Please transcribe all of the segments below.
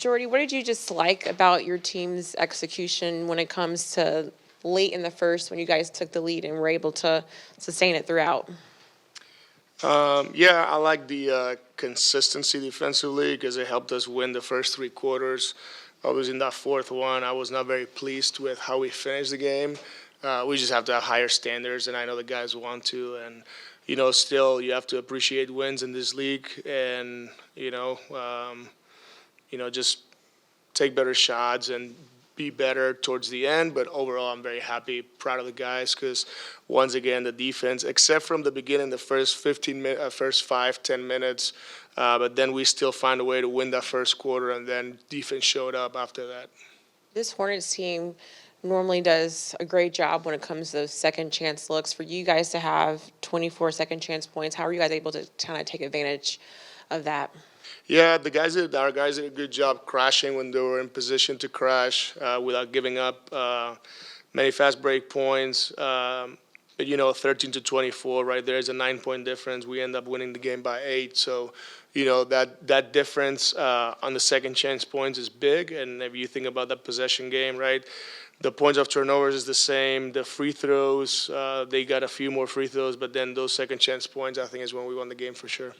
Jordi, what did you just like about your team's execution when it comes to late in the first when you guys took the lead and were able to sustain it throughout? Yeah, I like the consistency defensively because it helped us win the first three quarters. I was in that fourth one. I was not very pleased with how we finished the game. We just have to have higher standards, and I know the guys want to. And still you have to appreciate wins in this league, and just take better shots and be better towards the end. But overall, I'm very happy, proud of the guys because once again, the defense, except from the beginning, the first 5-10 minutes, but then we still find a way to win that first quarter, and then defense showed up after that. This Hornets team normally does a great job when it comes to those second chance looks. For you guys to have 24 second chance points, how are you guys able to kind of take advantage of that? Yeah, our guys did a good job crashing when they were in position to crash without giving up many fast break points. 13 to 24, right there is a 9-point difference. We end up winning the game by 8. So, that difference on the second chance points is big. And if you think about that possession game, right, the points of turnovers is the same. The free throws, they got a few more free throws, but then those second chance points, I think, is when we won the game for sure.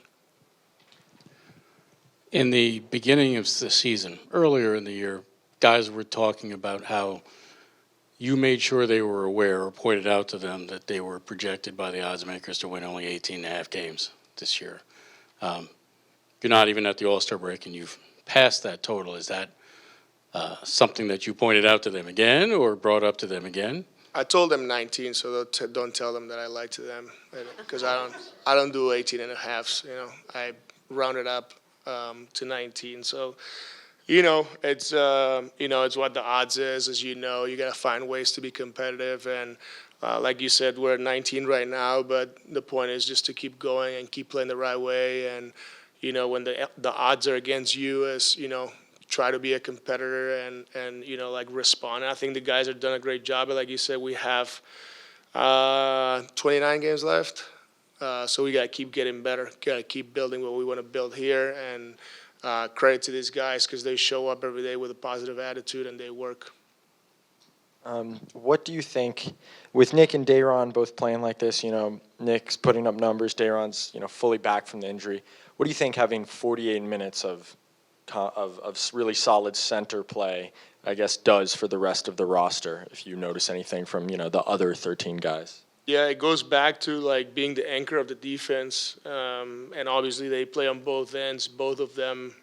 In the beginning of the season, earlier in the year, guys were talking about how you made sure they were aware or pointed out to them that they were projected by the odds makers to win only 18.5 games this year. You're not even at the All-Star break, and you've passed that total. Is that something that you pointed out to them again or brought up to them again? I told them 19, so don't tell them that I lied to them because I don't do 18 and a halves. I round it up to 19. So, it's it's what the odds is. As you got to find ways to be competitive. And like you said, we're at 19 right now, but the point is just to keep going and keep playing the right way. And when the odds are against you, try to be a competitor and respond. And I think the guys have done a great job. But like you said, we have 29 games left. So we got to keep getting better, got to keep building what we want to build here. And credit to these guys because they show up every day with a positive attitude and they work. What do you think, with Nick and Day'Ron both playing like this, Nick's putting up numbers, Day'Ron's, fully back from the injury. What do you think having 48 minutes of really solid center play, I guess, does for the rest of the roster, if you notice anything from, the other 13 guys? Yeah, it goes back to being the anchor of the defense, and obviously they play on both ends, both of them.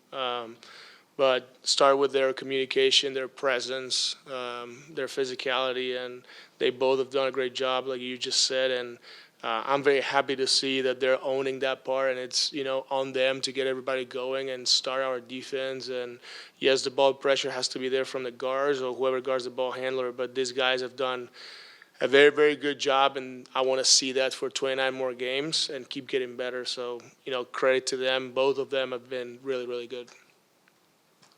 But start with their communication, their presence, their physicality, and they both have done a great job, like you just said. And I'm very happy to see that they're owning that part, and it's on them to get everybody going and start our defense. And yes, the ball pressure has to be there from the guards or whoever guards the ball handler, but these guys have done a very, very good job, and I want to see that for 29 more games and keep getting better. So, credit to them. Both of them have been really, really good.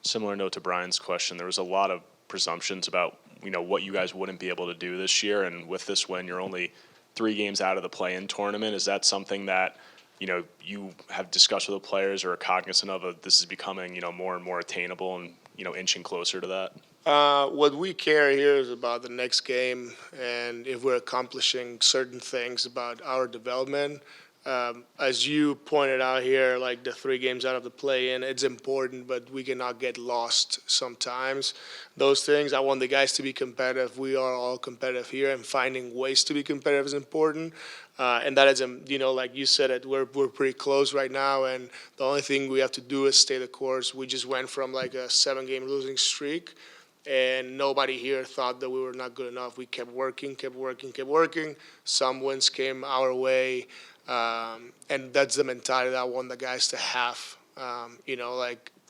Similar note to Brian's question, there was a lot of presumptions about, what you guys wouldn't be able to do this year. And with this win, you're only 3 games out of the play-in tournament. Is that something that, you have discussed with the players or are cognizant of this is becoming, more and more attainable and, inching closer to that? What we care here is about the next game, and if we're accomplishing certain things about our development. As you pointed out here, the 3 games out of the play-in, it's important, but we cannot get lost sometimes. Those things, I want the guys to be competitive. We are all competitive here, and finding ways to be competitive is important. And that is, like you said, we're pretty close right now, and the only thing we have to do is stay the course. We just went from a 7-game losing streak, and nobody here thought that we were not good enough. We kept working. Some wins came our way, and that's the mentality that I want the guys to have.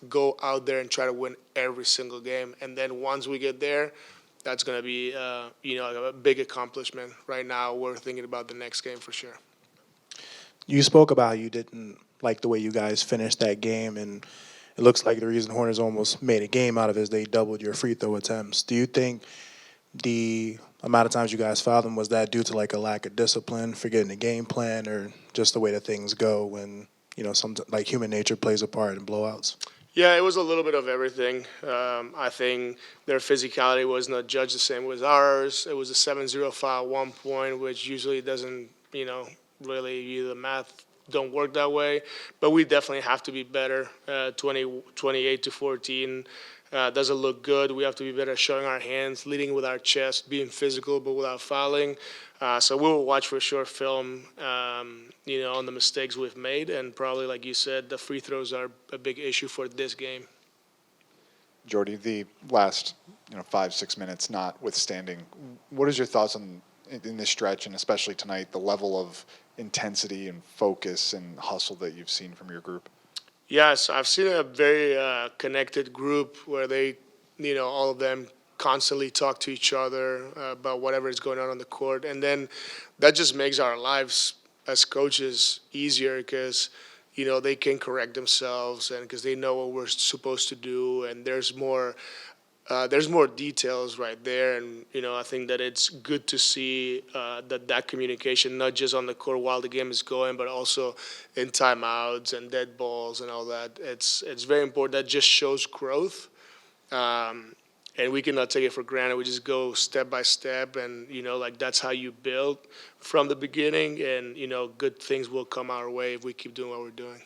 Go out there and try to win every single game. And then once we get there, that's going to be, a big accomplishment. Right now, we're thinking about the next game for sure. You spoke about how you didn't like the way you guys finished that game, and it looks like the reason Hornets almost made a game out of it is they doubled your free throw attempts. Do you think the amount of times you guys fouled them, was that due to a lack of discipline, forgetting the game plan, or just the way that things go when, some human nature plays a part in blowouts? Yeah, it was a little bit of everything. I think their physicality was not judged the same as ours. It was a 7-0 foul at one point, which usually doesn't, really the math don't work that way. But we definitely have to be better. 28 to 14 doesn't look good. We have to be better at showing our hands, leading with our chest, being physical but without fouling. So we'll watch for sure film, on the mistakes we've made, and probably, like you said, the free throws are a big issue for this game. Jordi, the last 5-6 minutes notwithstanding, what is your thoughts on in this stretch, and especially tonight, the level of intensity and focus and hustle that you've seen from your group? Yes, I've seen a very connected group where they, all of them constantly talk to each other about whatever is going on the court. And then that just makes our lives as coaches easier because, they can correct themselves and because they know what we're supposed to do. And there's more details right there. And, I think that it's good to see that communication, not just on the court while the game is going, but also in timeouts and dead balls and all that. It's very important. That just shows growth. And we cannot take it for granted. We just go step by step, and that's how you build from the beginning. And good things will come our way if we keep doing what we're doing.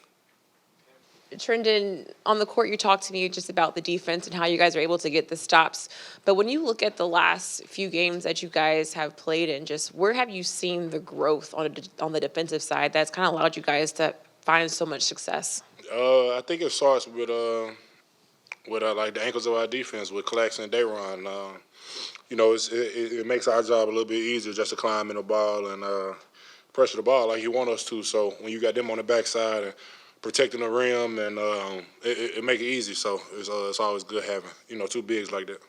Trendon, on the court, you talked to me just about the defense and how you guys are able to get the stops. But when you look at the last few games that you guys have played in, just where have you seen the growth on the defensive side that's kind of allowed you guys to find so much success? I think it starts with like the ankles of our defense with Claxton and Day'Ron. It makes our job a little bit easier just to climb in the ball and pressure the ball like you want us to. So when you got them on the backside and protecting the rim, and it make it easy. So it's always good having two bigs like that.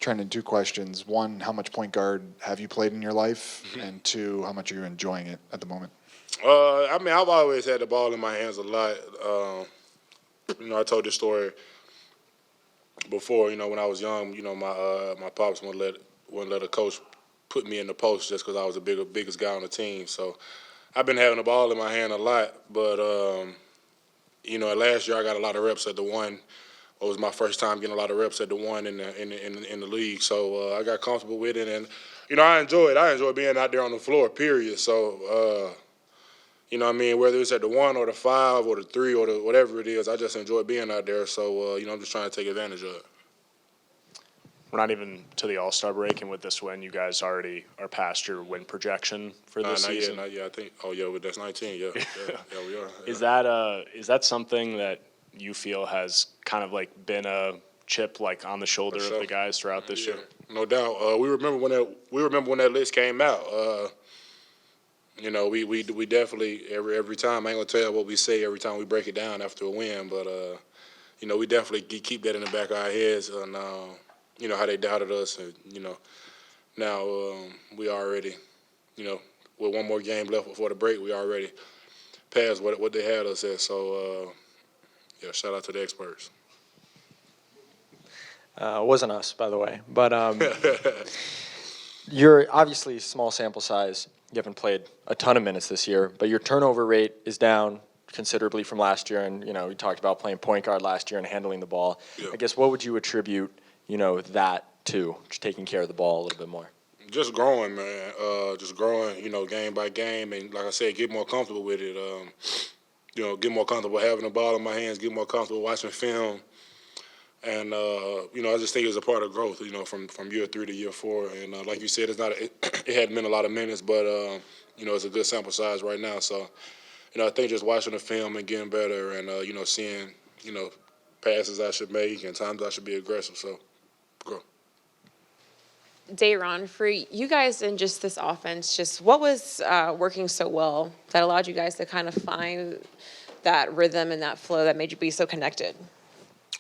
Trendon, 2 questions. 1, how much point guard have you played in your life? And 2, how much are you enjoying it at the moment? I've always had the ball in my hands a lot. I told this story before. When I was young, my pops wouldn't let a coach put me in the post just because I was the biggest guy on the team. So I've been having the ball in my hand a lot. But last year I got a lot of reps at the 1. It was my first time getting a lot of reps at the 1 in the league. So I got comfortable with it, and I enjoy it. I enjoy being out there on the floor. Period. So. Whether it's at the 1 or the 5 or the 3 or the whatever it is, I just enjoy being out there. So, I'm just trying to take advantage of it. We're not even to the All-Star break, and with this win, you guys already are past your win projection for this season. Not yet. I think. Oh yeah, that's 19. Yeah, we are. Yeah. Is that something that you feel has kind of like been a chip like on the shoulder of the guys throughout this year? No doubt. We remember when that list came out. We definitely every time. I ain't gonna tell you what we say every time we break it down after a win, but we definitely keep that in the back of our heads, and how they doubted us, and now we already, with one more game left before the break, we already passed what they had us at. So shout out to the experts. It wasn't us, by the way, but you're obviously small sample size. You haven't played a ton of minutes this year, but your turnover rate is down considerably from last year. And, we talked about playing point guard last year and handling the ball. Yeah. I guess what would you attribute, that to, just taking care of the ball a little bit more? Just growing, man. Just growing, game by game. And like I said, get more comfortable with it. Get more comfortable having the ball in my hands, get more comfortable watching film. And, I just think it's a part of growth, from year 3 to year 4. And like you said, it hadn't been a lot of minutes, but, it's a good sample size right now. So, I think just watching the film and getting better and, seeing, passes I should make and times I should be aggressive. So, grow. Day'Ron, for you guys in just this offense, just what was working so well that allowed you guys to kind of find that rhythm and that flow that made you be so connected?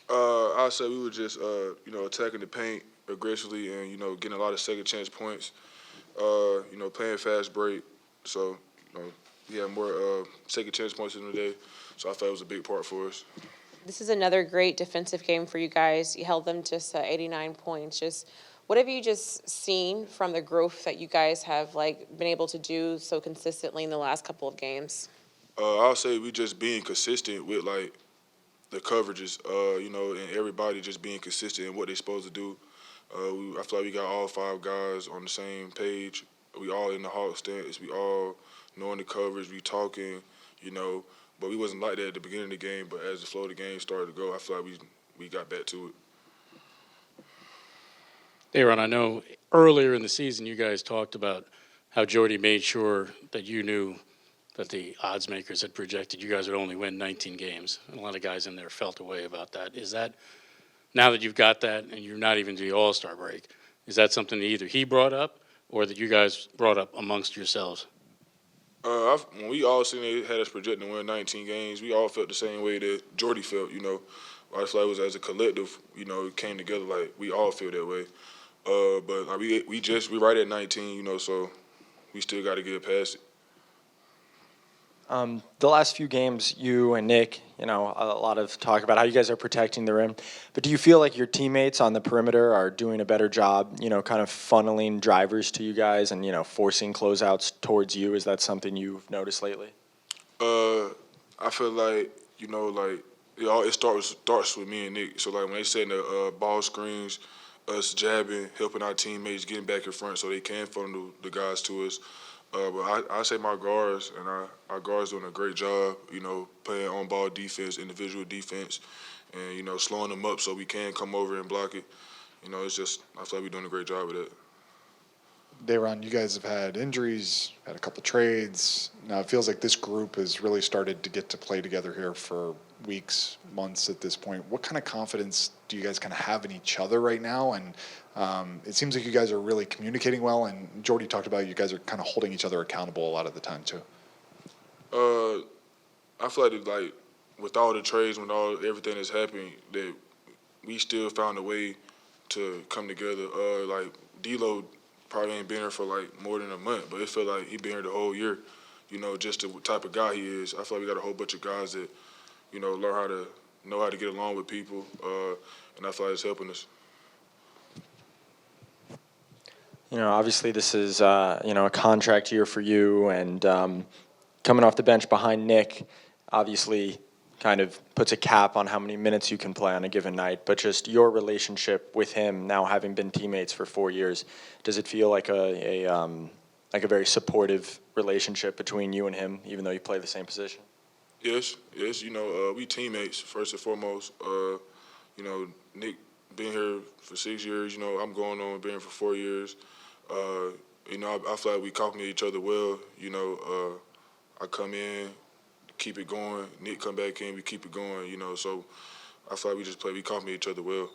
I'd say we were just, attacking the paint aggressively and, getting a lot of second chance points, playing fast break. So, we had more second chance points in the day. So I thought it was a big part for us. This is another great defensive game for you guys. You held them to 89 points. Just what have you just seen from the growth that you guys have been able to do so consistently in the last couple of games? I'll say we just being consistent with the coverages, and everybody just being consistent in what they're supposed to do. I feel like we got all 5 guys on the same page. We all in the hawk stance. We all knowing the coverage. We talking, but we wasn't like that at the beginning of the game. But as the flow of the game started to go, I feel like we got back to it. Day'Ron, I know earlier in the season you guys talked about how Jordi made sure that you knew that the odds makers had projected you guys would only win 19 games. And a lot of guys in there felt a way about that. Is that, now that you've got that and you're not even to the All-Star break, is that something that either he brought up or that you guys brought up amongst yourselves? When we all seen they had us projecting to win 19 games, we all felt the same way that Jordi felt, I feel like it was as a collective, it came together like we all feel that way. But like, we right at 19, so we still got to get past it. The last few games, you and Nick, a lot of talk about how you guys are protecting the rim. But do you feel like your teammates on the perimeter are doing a better job, kind of funneling drivers to you guys and, forcing closeouts towards you? Is that something you've noticed lately? I feel like, it starts with me and Nick. So, like, when they setting the ball screens, us jabbing, helping our teammates, getting back in front so they can funnel the guys to us. But I say my guards, and our guards doing a great job, playing on-ball defense, individual defense, and, slowing them up so we can come over and block it. It's just, I feel like we're doing a great job with it. Day'Ron, you guys have had injuries, had a couple trades. Now it feels like this group has really started to get to play together here for weeks, months at this point. What kind of confidence do you guys kind of have in each other right now? And it seems like you guys are really communicating well. And Jordi talked about you guys are kind of holding each other accountable a lot of the time too. I feel like with all the trades, with everything that's happening, that we still found a way to come together. Like D-Lo probably ain't been here for like more than a month, but it felt like he been here the whole year. Just the type of guy he is. I feel like we got a whole bunch of guys that, learn how to get along with people, and I feel like it's helping us. Obviously this is, a contract year for you, and coming off the bench behind Nick, obviously kind of puts a cap on how many minutes you can play on a given night. But just your relationship with him, now having been teammates for 4 years, does it feel like a very supportive relationship between you and him, even though you play the same position? Yes. We teammates first and foremost. Nick been here for 6 years. I'm going on being here for 4 years. I feel like we compliment each other well. I come in, keep it going. Nick come back in, we keep it going. So I feel like we compliment each other well.